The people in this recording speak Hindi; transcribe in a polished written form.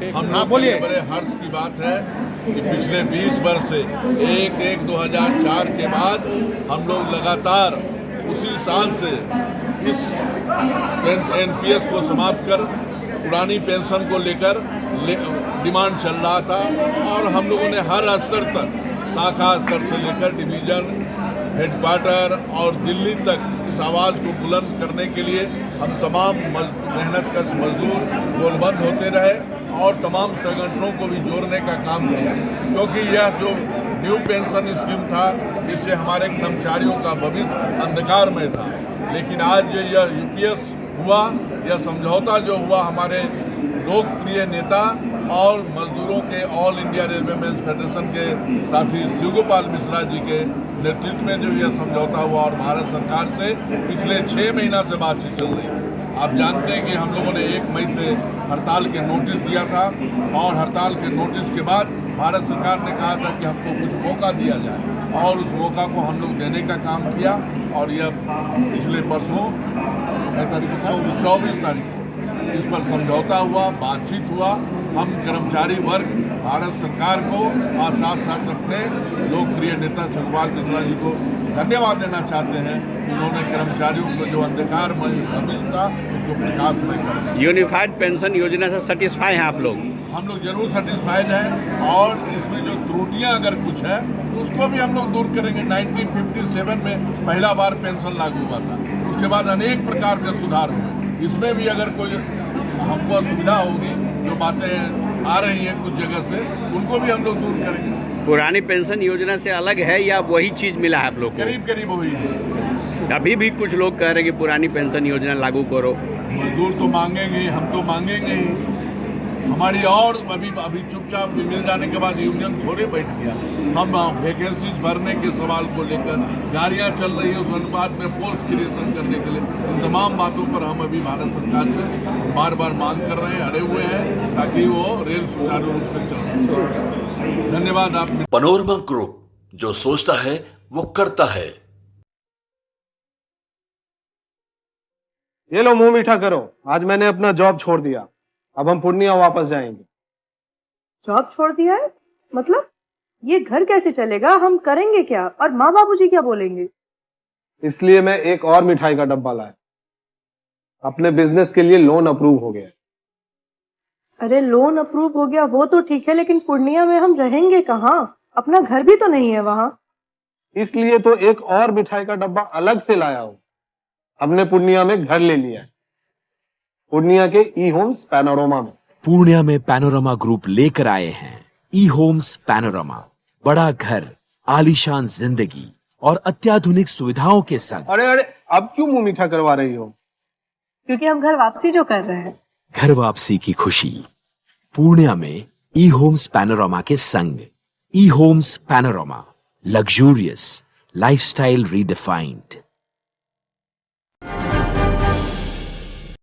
हम बोलिए। बड़े हर्ष की बात है कि पिछले 20 वर्ष से 1/1/2004 के बाद हम लोग लगातार उसी साल से इस एनपीएस को समाप्त कर पुरानी पेंशन को लेकर डिमांड चल रहा था और हम लोगों ने हर स्तर तक, शाखा स्तर से लेकर डिवीजन, हेडक्वार्टर और दिल्ली तक इस आवाज़ को बुलंद करने के लिए हम तमाम मेहनतकश मजदूर गोलबंद होते रहे और तमाम संगठनों को भी जोड़ने का काम किया, क्योंकि यह जो न्यू पेंशन स्कीम था इससे हमारे कर्मचारियों का भविष्य अंधकार में था। लेकिन आज यह यूपीएस हुआ, यह समझौता जो हुआ हमारे लोकप्रिय नेता और मजदूरों के all India railway men's federation के साथी शिवगोपाल मिश्रा जी के नेतृत्व में जो यह समझौता हुआ और भारत सरकार से पिछले 6 महीना से बातचीत चल रही है। आप जानते हैं कि हम लोगों ने 1 मई से हड़ताल के नोटिस दिया था और हड़ताल के नोटिस के बाद भारत सरकार ने कहा था कि हमको कुछ मौका दिया जाए और उस मौका को हम लोग देने का काम किया और यह पिछले परसों 24 तारीख को इस पर समझौता हुआ, बातचीत हुआ। हम कर्मचारी वर्ग भारत सरकार को और साथ साथ अपने लोकप्रिय नेता शिवपाल मिश्रा जी को धन्यवाद देना चाहते हैं। उन्होंने कर्मचारियों को जो अंधकारमय भविष्य था उसको प्रकाशमय कर। यूनिफाइड पेंशन योजना से सेटिस्फाई हैं आप लोग? हम लोग जरूर सेटिस्फाइड हैं और इसमें जो त्रुटियां अगर कुछ है तो उसको भी हम लोग दूर करेंगे। 1957 में पहला बार पेंशन लागू हुआ था, उसके बाद अनेक प्रकार के सुधार हुए। इसमें भी अगर कोई हमको असुविधा होगी, जो बातें आ रही हैं कुछ जगह से, उनको भी हम लोग दूर करेंगे। पुरानी पेंशन योजना से अलग है या वही चीज मिला है आप लोग को? करीब करीब वही है। अभी भी कुछ लोग कह रहे हैं कि पुरानी पेंशन योजना लागू करो। मजदूर तो मांगेंगे, हम तो मांगेंगे ही। हमारी और अभी चुपचाप मिल जाने के बाद यूनियन थोड़े बैठ गया। हम वैकेंसीज भरने के सवाल को लेकर, गाड़ियां चल रही है उस अनुपात में पोस्ट क्रिएशन करने के लिए, इन तमाम बातों पर हम अभी भारत सरकार से बार बार मांग कर रहे हैं, अड़े हुए हैं, ताकि वो रेल सुचारू रूप से चल सके। धन्यवाद। आप पैनोरमा ग्रुप, जो सोचता है वो करता है। ये लो मुंह मीठा करो, आज मैंने अपना जॉब छोड़ दिया, अब हम पूर्णिया वापस जाएंगे। जॉब छोड़ दिया है? मतलब ये घर कैसे चलेगा? हम करेंगे क्या? और माँ बाबूजी क्या बोलेंगे? इसलिए मैं एक और मिठाई का डब्बा लाया। अपने बिजनेस के लिए लोन अप्रूव हो गया। अरे लोन अप्रूव हो गया वो तो ठीक है, लेकिन पूर्णिया में हम रहेंगे कहाँ? अपना घर भी तो नहीं है वहाँ। इसलिए तो एक और मिठाई का डब्बा अलग से लाया हूँ। हमने पूर्णिया में घर ले लिया है, पूर्णिया के ई होम्स पैनोरमा में। पूर्णिया में पैनोरमा ग्रुप लेकर आए हैं ई होम्स पैनोरमा। बड़ा घर, आलीशान जिंदगी और अत्याधुनिक सुविधाओं के संग। अरे अरे, अब क्यों मुंह मीठा करवा रही हो? क्योंकि हम घर वापसी जो कर रहे हैं। घर वापसी की खुशी पूर्णिया में ई होम्स पैनोरमा के संग। ई Homes Panorama, luxurious lifestyle redefined.